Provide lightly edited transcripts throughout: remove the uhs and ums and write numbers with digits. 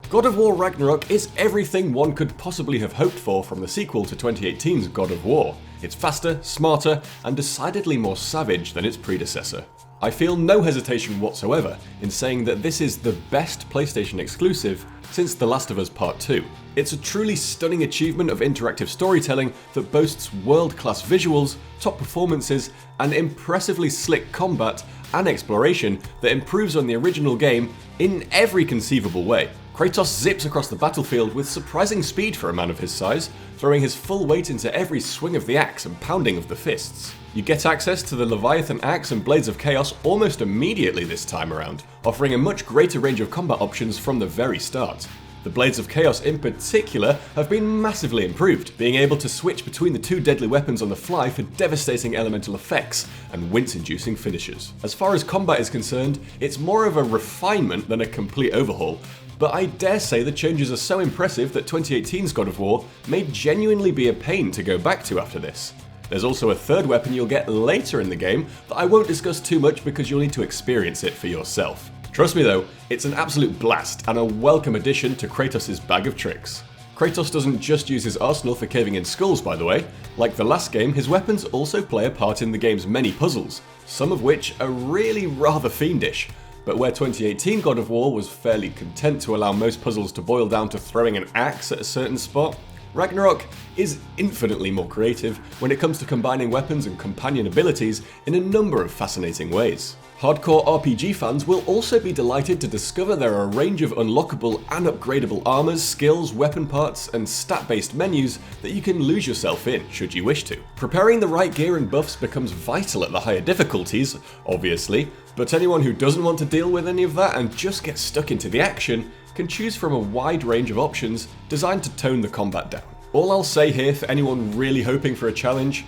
God of War Ragnarok is everything one could possibly have hoped for from the sequel to 2018's God of War. It's faster, smarter, and decidedly more savage than its predecessor. I feel no hesitation whatsoever in saying that this is the best PlayStation exclusive since The Last of Us Part 2. It's a truly stunning achievement of interactive storytelling that boasts world-class visuals, top performances, and impressively slick combat and exploration that improves on the original game in every conceivable way. Kratos zips across the battlefield with surprising speed for a man of his size, throwing his full weight into every swing of the axe and pounding of the fists. You get access to the Leviathan Axe and Blades of Chaos almost immediately this time around, offering a much greater range of combat options from the very start. The Blades of Chaos in particular have been massively improved, being able to switch between the two deadly weapons on the fly for devastating elemental effects and wince-inducing finishes. As far as combat is concerned, it's more of a refinement than a complete overhaul, but I dare say the changes are so impressive that 2018's God of War may genuinely be a pain to go back to after this. There's also a third weapon you'll get later in the game that I won't discuss too much because you'll need to experience it for yourself. Trust me though, it's an absolute blast and a welcome addition to Kratos' bag of tricks. Kratos doesn't just use his arsenal for caving in skulls, by the way. Like the last game, his weapons also play a part in the game's many puzzles, some of which are really rather fiendish. But where 2018 God of War was fairly content to allow most puzzles to boil down to throwing an axe at a certain spot, Ragnarok is infinitely more creative when it comes to combining weapons and companion abilities in a number of fascinating ways. Hardcore RPG fans will also be delighted to discover there are a range of unlockable and upgradable armors, skills, weapon parts, and stat-based menus that you can lose yourself in, should you wish to. Preparing the right gear and buffs becomes vital at the higher difficulties, obviously, but anyone who doesn't want to deal with any of that and just get stuck into the action can choose from a wide range of options designed to tone the combat down. All I'll say here for anyone really hoping for a challenge: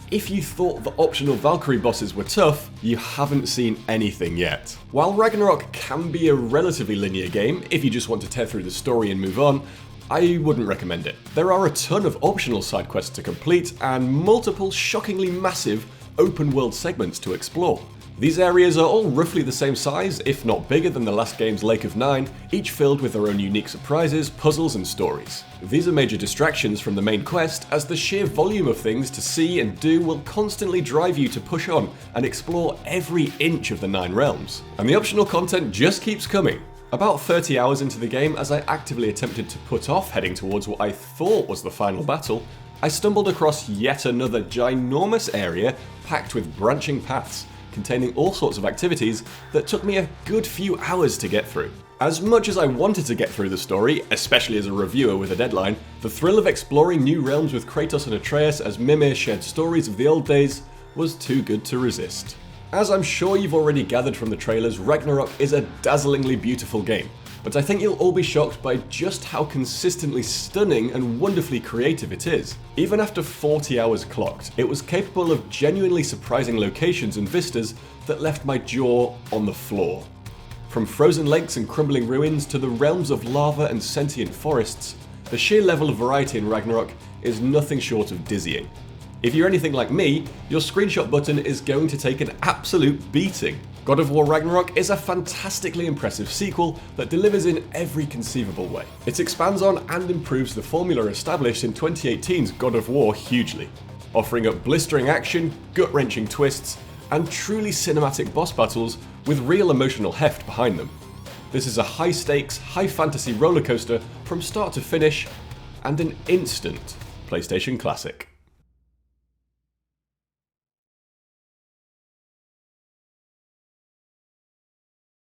if you thought the optional Valkyrie bosses were tough, you haven't seen anything yet. While Ragnarok can be a relatively linear game if you just want to tear through the story and move on, I wouldn't recommend it. There are a ton of optional side quests to complete and multiple shockingly massive open world segments to explore. These areas are all roughly the same size, if not bigger than the last game's Lake of Nine, each filled with their own unique surprises, puzzles and stories. These are major distractions from the main quest, as the sheer volume of things to see and do will constantly drive you to push on and explore every inch of the Nine Realms. And the optional content just keeps coming. About 30 hours into the game, as I actively attempted to put off heading towards what I thought was the final battle, I stumbled across yet another ginormous area packed with branching paths, containing all sorts of activities that took me a good few hours to get through. As much as I wanted to get through the story, especially as a reviewer with a deadline, the thrill of exploring new realms with Kratos and Atreus as Mimir shared stories of the old days was too good to resist. As I'm sure you've already gathered from the trailers, Ragnarok is a dazzlingly beautiful game, but I think you'll all be shocked by just how consistently stunning and wonderfully creative it is. Even after 40 hours clocked, it was capable of genuinely surprising locations and vistas that left my jaw on the floor. From frozen lakes and crumbling ruins to the realms of lava and sentient forests, the sheer level of variety in Ragnarok is nothing short of dizzying. If you're anything like me, your screenshot button is going to take an absolute beating. God of War Ragnarok is a fantastically impressive sequel that delivers in every conceivable way. It expands on and improves the formula established in 2018's God of War hugely, offering up blistering action, gut-wrenching twists, and truly cinematic boss battles with real emotional heft behind them. This is a high-stakes, high-fantasy rollercoaster from start to finish, and an instant PlayStation classic.